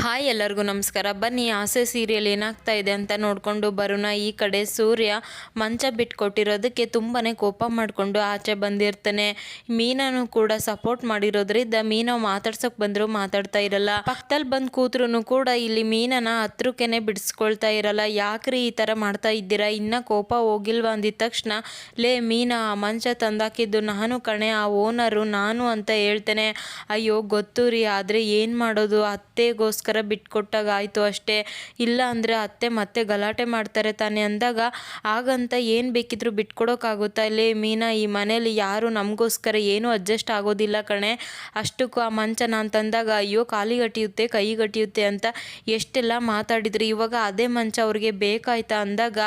Hi ಎಲ್ಲರಿಗೂ ನಮಸ್ಕಾರ. ಬನ್ನಿ ಆಸೆ ಸೀರಿಯಲ್ ಏನಾಗ್ತಾ ಇದೆ ಅಂತ ನೋಡಿಕೊಂಡು ಬರೋಣ. ಈ ಕಡೆ ಸೂರ್ಯ ಮಂಚ ಬಿಟ್ಕೊಟ್ಟಿರೋದಕ್ಕೆ ತುಂಬಾ ಕೋಪ ಮಾಡಿಕೊಂಡು ಆಚೆ ಬಂದಿರ್ತಾನೆ. ಮೀನಾನು ಕೂಡ ಸಪೋರ್ಟ್ ಮಾಡಿರೋದ್ರಿಂದ ಮೀನಾ ಮಾತಾಡ್ಸೋಕೆ ಬಂದರೂ ಮಾತಾಡ್ತಾ ಇರಲ್ಲ. ಪಕ್ಕದಲ್ಲಿ ಬಂದು ಕೂತ್ರು ಕೂಡ ಇಲ್ಲಿ ಮೀನನ ಹತ್ರಕ್ಕೇನೆ ಬಿಡಿಸ್ಕೊಳ್ತಾ ಇರಲ್ಲ. ಯಾಕ್ರಿ ಈ ಥರ ಮಾಡ್ತಾ ಇದ್ದೀರಾ, ಇನ್ನೂ ಕೋಪ ಹೋಗಿಲ್ವಾ ಅಂದಿದ ತಕ್ಷಣ, ಲೇ ಮೀನಾ, ಆ ಮಂಚ ತಂದಾಕಿದ್ದು ನಾನು ಕಣೆ, ಆ ಓನರು ನಾನು ಅಂತ ಹೇಳ್ತೇನೆ. ಅಯ್ಯೋ ಗೊತ್ತು ರೀ, ಆದರೆ ಏನು ಮಾಡೋದು, ಅತ್ತೆಗೋಸ್ಕರ ಬಿಟ್ಕೊಟ್ಟಾಗ ಆಯಿತು ಅಷ್ಟೇ, ಇಲ್ಲ ಅಂದರೆ ಅತ್ತೆ ಮತ್ತೆ ಗಲಾಟೆ ಮಾಡ್ತಾರೆ ತಾನೆ ಅಂದಾಗ, ಹಾಗಂತ ಏನು ಬೇಕಿದ್ರೂ ಬಿಟ್ಕೊಡೋಕ್ಕಾಗುತ್ತಾ? ಇಲ್ಲೇ ಮೀನಾ, ಈ ಮನೇಲಿ ಯಾರು ನಮಗೋಸ್ಕರ ಏನೂ ಅಡ್ಜಸ್ಟ್ ಆಗೋದಿಲ್ಲ ಕಣೆ. ಅಷ್ಟಕ್ಕೂ ಆ ಮಂಚ ನಾನು ತಂದಾಗ ಅಯ್ಯೋ ಕಾಲಿಗಟ್ಟಿಯುತ್ತೆ ಕೈಗಟ್ಟಿಯುತ್ತೆ ಅಂತ ಎಷ್ಟೆಲ್ಲ ಮಾತಾಡಿದ್ರು, ಇವಾಗ ಅದೇ ಮಂಚ ಅವ್ರಿಗೆ ಬೇಕಾಯ್ತಾ ಅಂದಾಗ,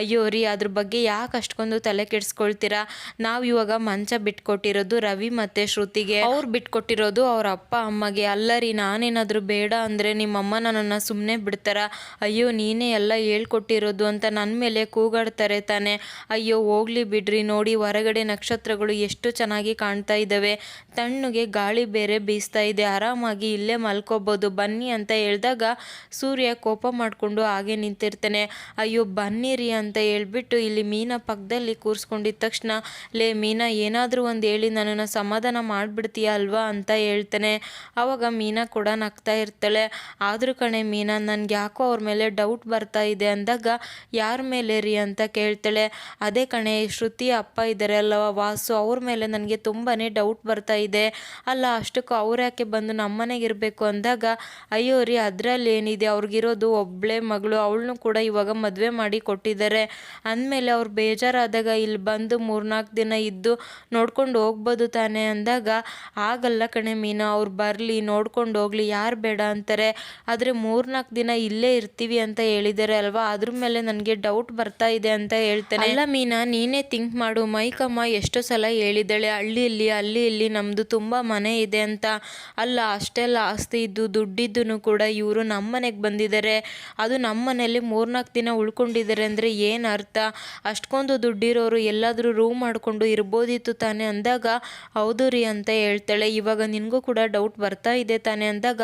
ಅಯ್ಯೋ ರೀ, ಅದ್ರ ಬಗ್ಗೆ ಯಾಕೆ ಅಷ್ಟೊಂದು ತಲೆ ಕೆಡಿಸ್ಕೊಳ್ತೀರಾ? ನಾವು ಇವಾಗ ಮಂಚ ಬಿಟ್ಕೊಟ್ಟಿರೋದು ರವಿ ಮತ್ತು ಶ್ರುತಿಗೆ, ಅವ್ರು ಬಿಟ್ಕೊಟ್ಟಿರೋದು ಅವ್ರ ಅಪ್ಪ ಅಮ್ಮಗೆ. ಅಲ್ಲ ರೀ, ನಾನೇನಾದರೂ ಬೇಡ ಅಂದರೆ ನಿಮ್ಮಮ್ಮ ನನ್ನನ್ನು ಸುಮ್ಮನೆ ಬಿಡ್ತಾರ? ಅಯ್ಯೋ ನೀನೇ ಎಲ್ಲ ಹೇಳ್ಕೊಟ್ಟಿರೋದು ಅಂತ ನನ್ನ ಮೇಲೆ ಕೂಗಾಡ್ತಾರೆ ತಾನೆ. ಅಯ್ಯೋ ಹೋಗ್ಲಿ ಬಿಡ್ರಿ, ನೋಡಿ ಹೊರಗಡೆ ನಕ್ಷತ್ರಗಳು ಎಷ್ಟು ಚೆನ್ನಾಗಿ ಕಾಣ್ತಾ ಇದ್ದಾವೆ, ತಣ್ಣಗೆ ಗಾಳಿ ಬೇರೆ ಬೀಸ್ತಾ ಇದೆ, ಆರಾಮಾಗಿ ಇಲ್ಲೇ ಮಲ್ಕೋಬೋದು, ಬನ್ನಿ ಅಂತ ಹೇಳಿದಾಗ ಸೂರ್ಯ ಕೋಪ ಮಾಡಿಕೊಂಡು ಹಾಗೆ ನಿಂತಿರ್ತಾನೆ. ಅಯ್ಯೋ ಬನ್ನಿರಿ ಅಂತ ಹೇಳ್ಬಿಟ್ಟು ಇಲ್ಲಿ ಮೀನಾ ಪಕ್ಕದಲ್ಲಿ ಕೂರಿಸ್ಕೊಂಡಿದ್ದ ತಕ್ಷಣ, ಲೇ ಮೀನಾ, ಏನಾದರೂ ಒಂದು ಹೇಳಿ ನನ್ನನ್ನು ಸಮಾಧಾನ ಮಾಡಿಬಿಡ್ತೀಯ ಅಲ್ವಾ ಅಂತ ಹೇಳ್ತಾನೆ. ಆವಾಗ ಮೀನಾ ಕೂಡ ನಗ್ತಾ ಇರ್ತಾಳೆ. ಆದರೂ ಕಣೆ ಮೀನಾ, ನನಗೆ ಯಾಕೋ ಅವ್ರ ಮೇಲೆ ಡೌಟ್ ಬರ್ತಾ ಇದೆ ಅಂದಾಗ, ಯಾರ ಮೇಲೆ ರೀ ಅಂತ ಕೇಳ್ತಾಳೆ. ಅದೇ ಕಣೆ, ಶ್ರುತಿ ಅಪ್ಪ ಇದ್ದಾರೆ ಅಲ್ಲವ ವಾಸು, ಅವ್ರ ಮೇಲೆ ನನಗೆ ತುಂಬಾ ಡೌಟ್ ಬರ್ತಾ ಇದೆ. ಅಲ್ಲ ಅಷ್ಟಕ್ಕೂ ಅವ್ರು ಯಾಕೆ ಬಂದು ನಮ್ಮನೆಗೆ ಇರಬೇಕು ಅಂದಾಗ, ಅಯ್ಯೋ ರೀ, ಅದರಲ್ಲಿ ಏನಿದೆ, ಅವ್ರಿಗಿರೋದು ಒಬ್ಬಳೇ ಮಗಳು, ಅವಳನ್ನು ಕೂಡ ಇವಾಗ ಮದುವೆ ಮಾಡಿ ಕೊಟ್ಟಿದ್ದಾರೆ ಅಂದಮೇಲೆ ಅವ್ರು ಬೇಜಾರಾದಾಗ ಇಲ್ಲಿ ಬಂದು 3-4 ದಿನ ಇದ್ದು ನೋಡ್ಕೊಂಡು ಹೋಗ್ಬೋದು ತಾನೆ ಅಂದಾಗ, ಆಗಲ್ಲ ಕಣೆ ಮೀನಾ, ಅವ್ರು ಬರಲಿ ನೋಡ್ಕೊಂಡು ಹೋಗ್ಲಿ, ಯಾರು ಬೇಡ ಅಂತಾರೆ, ಆದರೆ 3-4 ದಿನ ಇಲ್ಲೇ ಇರ್ತೀವಿ ಅಂತ ಹೇಳಿದ್ದಾರೆ ಅಲ್ವಾ, ಅದ್ರ ಮೇಲೆ ನನಗೆ ಡೌಟ್ ಬರ್ತಾ ಇದೆ ಅಂತ ಹೇಳ್ತಾನೆ. ಅಲ್ಲ ಮೀನಾ, ನೀನೇ ಥಿಂಕ್ ಮಾಡು, ಮೈಕಮ್ಮ ಎಷ್ಟೋ ಸಲ ಹೇಳಿದ್ದಾಳೆ ಹಳ್ಳಿಯಲ್ಲಿ ಅಲ್ಲಿ ಇಲ್ಲಿ ನಮ್ಮದು ತುಂಬ ಮನೆ ಇದೆ ಅಂತ. ಅಲ್ಲ ಅಷ್ಟೆಲ್ಲ ಆಸ್ತಿ ಇದ್ದು ದುಡ್ಡಿದ್ದು ಕೂಡ ಇವರು ನಮ್ಮ ಮನೆಗೆ ಬಂದಿದ್ದಾರೆ, ಅದು ನಮ್ಮ ಮನೆಯಲ್ಲಿ 3-4 ದಿನ ಉಳ್ಕೊಂಡಿದ್ದಾರೆ ಅಂದರೆ ಏನು ಅರ್ಥ? ಅಷ್ಟೊಂದು ದುಡ್ಡಿರೋರು ಎಲ್ಲಾದರೂ ರೂಮ್ ಮಾಡಿಕೊಂಡು ಇರ್ಬೋದಿತ್ತು ತಾನೆ ಅಂದಾಗ, ಹೌದು ರೀ ಅಂತ ಹೇಳ್ತಾಳೆ. ಇವಾಗ ನಿನಗೂ ಕೂಡ ಡೌಟ್ ಬರ್ತಾ ಇದೆ ತಾನೆ ಅಂದಾಗ,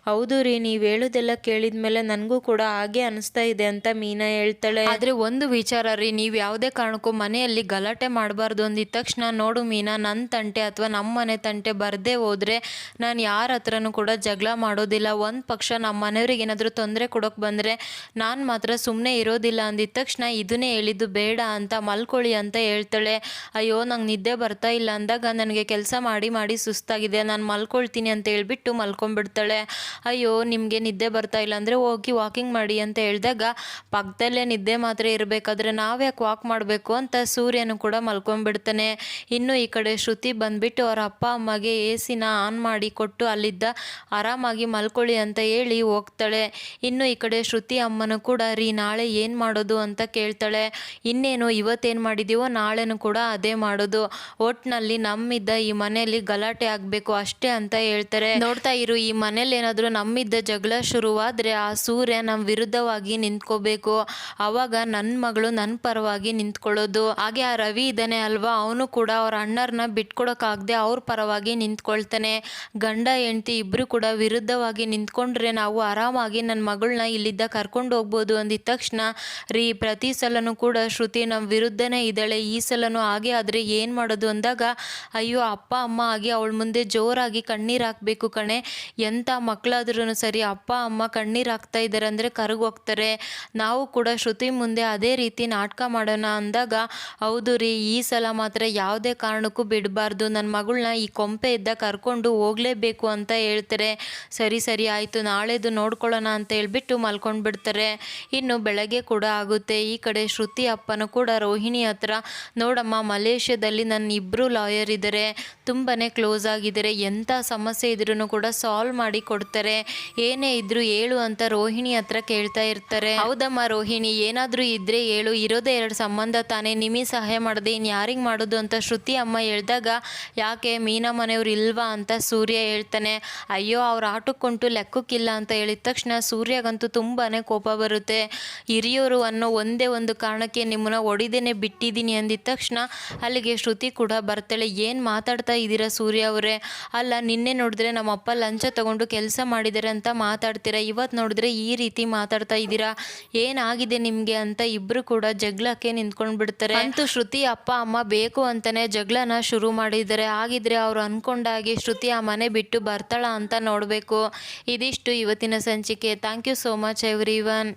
ಹೌದು ರೀ, ನೀವು ಹೇಳೋದೆಲ್ಲ ಕೇಳಿದ ಮೇಲೆ ನನಗೂ ಕೂಡ ಹಾಗೆ ಅನಿಸ್ತಾ ಇದೆ ಅಂತ ಮೀನಾ ಹೇಳ್ತಾಳೆ. ಆದರೆ ಒಂದು ವಿಚಾರ ರೀ, ನೀವು ಯಾವುದೇ ಕಾರಣಕ್ಕೂ ಮನೆಯಲ್ಲಿ ಗಲಾಟೆ ಮಾಡಬಾರ್ದು ಅಂದಿದ ತಕ್ಷಣ, ನೋಡು ಮೀನಾ, ನನ್ನ ತಂಟೆ ಅಥವಾ ನಮ್ಮ ಮನೆ ತಂಟೆ ಬರದೇ ಹೋದರೆ ನಾನು ಯಾರ ಹತ್ರನೂ ಕೂಡ ಜಗಳ ಮಾಡೋದಿಲ್ಲ. ಒಂದು ಪಕ್ಷ ನಮ್ಮ ಮನೆಯವ್ರಿಗೆ ಏನಾದರೂ ತೊಂದರೆ ಕೊಡೋಕೆ ಬಂದರೆ ನಾನು ಮಾತ್ರ ಸುಮ್ಮನೆ ಇರೋದಿಲ್ಲ ಅಂದಿದ ತಕ್ಷಣ, ಇದನ್ನೇ ಹೇಳಿದ್ದು ಬೇಡ ಅಂತ ಮಲ್ಕೊಳ್ಳಿ ಅಂತ ಹೇಳ್ತಾಳೆ. ಅಯ್ಯೋ ನಂಗೆ ನಿದ್ದೆ ಬರ್ತಾ ಇಲ್ಲ ಅಂದಾಗ, ನನಗೆ ಕೆಲಸ ಮಾಡಿ ಮಾಡಿ ಸುಸ್ತಾಗಿದೆ, ನಾನು ಮಲ್ಕೊಳ್ತೀನಿ ಅಂತ ಹೇಳ್ಬಿಟ್ಟು ಮಲ್ಕೊಂಡ್ಬಿಡ್ತಾಳೆ. ಅಯ್ಯೋ ನಿಮಗೆ ನಿದ್ದೆ ಬರ್ತಾ ಇಲ್ಲ ಅಂದರೆ ಹೋಗಿ ವಾಕಿಂಗ್ ಮಾಡಿ ಅಂತ ಹೇಳಿದಾಗ, ಪಕ್ಕದಲ್ಲೇ ನಿದ್ದೆ ಮಾತ್ರ ಇರಬೇಕಾದ್ರೆ ನಾವ್ಯಾಕೆ ವಾಕ್ ಮಾಡಬೇಕು ಅಂತ ಸೂರ್ಯನು ಕೂಡ ಮಲ್ಕೊಂಡ್ಬಿಡ್ತಾನೆ. ಇನ್ನು ಈ ಕಡೆ ಶ್ರುತಿ ಬಂದುಬಿಟ್ಟು ಅವರ ಅಪ್ಪ ಅಮ್ಮಗೆ AC ಆನ್ ಮಾಡಿ ಕೊಟ್ಟು ಅಲ್ಲಿದ್ದ ಆರಾಮಾಗಿ ಮಲ್ಕೊಳ್ಳಿ ಅಂತ ಹೇಳಿ ಹೋಗ್ತಾಳೆ. ಇನ್ನು ಈ ಕಡೆ ಶ್ರುತಿ ಅಮ್ಮನೂ ಕೂಡ, ರೀ ನಾಳೆ ಏನು ಮಾಡೋದು ಅಂತ ಕೇಳ್ತಾಳೆ. ಇನ್ನೇನು ಇವತ್ತೇನು ಮಾಡಿದ್ದೀವೋ ನಾಳೆನೂ ಕೂಡ ಅದೇ ಮಾಡೋದು, ಒಟ್ಟಿನಲ್ಲಿ ನಮ್ಮಿದ್ದ ಈ ಮನೆಯಲ್ಲಿ ಗಲಾಟೆ ಆಗಬೇಕು ಅಷ್ಟೇ ಅಂತ ಹೇಳ್ತಾರೆ. ನೋಡ್ತಾ ಇರು, ಈ ಮನೇಲಿ ಏನಾದರೂ ನಮ್ಮಿದ್ದ ಜಗಳ ಶುರುವಾದರೆ ಆ ಸೂರ್ಯ ನಮ್ಮ ವಿರುದ್ಧವಾಗಿ ನಿಂತ್ಕೋಬೇಕು, ಆವಾಗ ನನ್ನ ಮಗಳು ನನ್ನ ಪರವಾಗಿ ನಿಂತ್ಕೊಳ್ಳೋದು. ಹಾಗೆ ಆ ರವಿ ಇದ್ದಾನೆ ಅಲ್ವಾ, ಅವನು ಕೂಡ ಅವ್ರ ಅಣ್ಣರನ್ನ ಬಿಟ್ಕೊಡೋಕ್ಕಾಗದೆ ಅವ್ರ ಪರವಾಗಿ ನಿಂತ್ಕೊಳ್ತಾನೆ. ಗಂಡ ಹೆಂಡತಿ ಇಬ್ಬರು ಕೂಡ ವಿರುದ್ಧವಾಗಿ ನಿಂತ್ಕೊಂಡ್ರೆ ನಾವು ಆರಾಮಾಗಿ ನನ್ನ ಮಗಳನ್ನ ಇಲ್ಲಿದ್ದ ಕರ್ಕೊಂಡು ಹೋಗ್ಬೋದು ಅಂದಿದ ತಕ್ಷಣ, ರೀ ಪ್ರತಿ ಸಲನೂ ಕೂಡ ಶ್ರುತಿ ನಮ್ಮ ವಿರುದ್ಧನೇ ಇದ್ದಾಳೆ, ಈ ಸಲನೂ ಹಾಗೆ ಆದರೆ ಏನು ಮಾಡೋದು ಅಂದಾಗ, ಅಯ್ಯೋ ಅಪ್ಪ ಅಮ್ಮ ಆಗಿ ಅವಳ ಮುಂದೆ ಜೋರಾಗಿ ಕಣ್ಣೀರು ಹಾಕಬೇಕು ಕಣೆ, ಎಂಥ ಮಕ್ಕಳಾದ್ರೂ ಸರಿ ಅಪ್ಪ ಅಮ್ಮ ಕಣ್ಣೀರು ಹಾಕ್ತಾ ಇದ್ದಾರೆ ಅಂದರೆ ಕರಗೋಗ್ತಾರೆ, ನಾವು ಕೂಡ ಶ್ರುತಿ ಮುಂದೆ ಅದೇ ರೀತಿ ನಾಟಕ ಮಾಡೋಣ ಅಂದಾಗ, ಹೌದು ರೀ, ಈ ಸಲ ಮಾತ್ರ ಯಾವುದೇ ಕಾರಣಕ್ಕೂ ಬಿಡಬಾರ್ದು, ನನ್ನ ಮಗಳನ್ನ ಈ ಕೊಂಪೆ ಇದ್ದ ಕರ್ಕೊಂಡು ಹೋಗಲೇಬೇಕು ಅಂತ ಹೇಳ್ತಾರೆ. ಸರಿ ಸರಿ ಆಯಿತು, ನಾಳೆದು ನೋಡ್ಕೊಳ್ಳೋಣ ಅಂತ ಹೇಳ್ಬಿಟ್ಟು ಮಲ್ಕೊಂಡ್ಬಿಡ್ತಾರೆ. ಇನ್ನು ಬೆಳಗ್ಗೆ ಕೂಡ ಆಗುತ್ತೆ. ಈ ಕಡೆ ಶ್ರುತಿ ಅಪ್ಪನೂ ಕೂಡ ರೋಹಿಣಿ ಹತ್ರ, ನೋಡಮ್ಮ ಮಲೇಷ್ಯಾದಲ್ಲಿ ನನ್ನ ಇಬ್ಬರು ಲಾಯರ್ ಇದ್ದಾರೆ, ತುಂಬಾ ಕ್ಲೋಸ್ ಆಗಿದ್ದಾರೆ, ಎಂಥ ಸಮಸ್ಯೆ ಇದ್ರೂ ಕೂಡ ಸಾಲ್ವ್ ಮಾಡಿ ಕೊಡ್ತಾರೆ, ಏನೇ ಇದ್ರೂ ಹೇಳು ಅಂತ ರೋಹಿಣಿ ಹತ್ರ ಕೇಳ್ತಾ ಇರ್ತಾರೆ. ಹೌದಮ್ಮ ರೋಹಿಣಿ, ಏನಾದರೂ ಇದ್ರೆ ಹೇಳು, ಇರೋದೇ 2 ಸಂಬಂಧ ತಾನೇ, ನಿಮಗೆ ಸಹಾಯ ಮಾಡದೆ ಇನ್ನು ಯಾರಿಗೆ ಮಾಡೋದು ಅಂತ ಶ್ರುತಿ ಅಮ್ಮ ಹೇಳಿದಾಗ, ಯಾಕೆ ಮೀನಾ ಮನೆಯವ್ರು ಇಲ್ವಾ ಅಂತ ಸೂರ್ಯ ಹೇಳ್ತಾನೆ. ಅಯ್ಯೋ ಅವ್ರ ಆಟಕ್ಕುಂಟು ಲೆಕ್ಕಕ್ಕಿಲ್ಲ ಅಂತ ಹೇಳಿದ ತಕ್ಷಣ ಸೂರ್ಯಗಂತೂ ತುಂಬಾ ಕೋಪ ಬರುತ್ತೆ. ಹಿರಿಯೋರು ಅನ್ನೋ ಒಂದೇ ಒಂದು ಕಾರಣಕ್ಕೆ ನಿಮ್ಮನ್ನ ಹೊಡಿದೇನೆ ಬಿಟ್ಟಿದ್ದೀನಿ ಅಂದಿದ ತಕ್ಷಣ ಅಲ್ಲಿಗೆ ಶ್ರುತಿ ಕೂಡ ಬರ್ತಾಳೆ. ಏನು ಮಾತಾಡ್ತಾ ಇದ್ದೀರಾ ಸೂರ್ಯ ಅವರೇ? ಅಲ್ಲ ನಿನ್ನೆ ನೋಡಿದ್ರೆ ನಮ್ಮಪ್ಪ ಲಂಚ ತಗೊಂಡು ಕೆಲಸ ಮಾಡಿದ್ದಾರೆ ಅಂತ ಮಾತಾಡ್ತೀರಾ, ಇವತ್ತು ನೋಡಿದ್ರೆ ಈ ರೀತಿ ಮಾತಾಡ್ತಾ ಇದ್ದೀರಾ, ಏನಾಗಿದೆ ನಿಮಗೆ ಅಂತ ಇಬ್ಬರು ಕೂಡ ಜಗಳಕ್ಕೆ ನಿಂತ್ಕೊಂಡು ಬಿಡ್ತಾರೆ. ಅಂತೂ ಶ್ರುತಿ ಅಪ್ಪ ಅಮ್ಮ ಬೇಕು ಅಂತಾನೆ ಜಗಳನ ಶುರು ಮಾಡಿದ್ದಾರೆ. ಹಾಗಿದ್ರೆ ಅವ್ರು ಅನ್ಕೊಂಡಾಗೆ ಶ್ರುತಿ ಆ ಮನೆ ಬಿಟ್ಟು ಬರ್ತಾಳ ಅಂತ ನೋಡಬೇಕು. ಇದಿಷ್ಟು ಇವತ್ತಿನ ಸಂಚಿಕೆ. Thank you so much every one.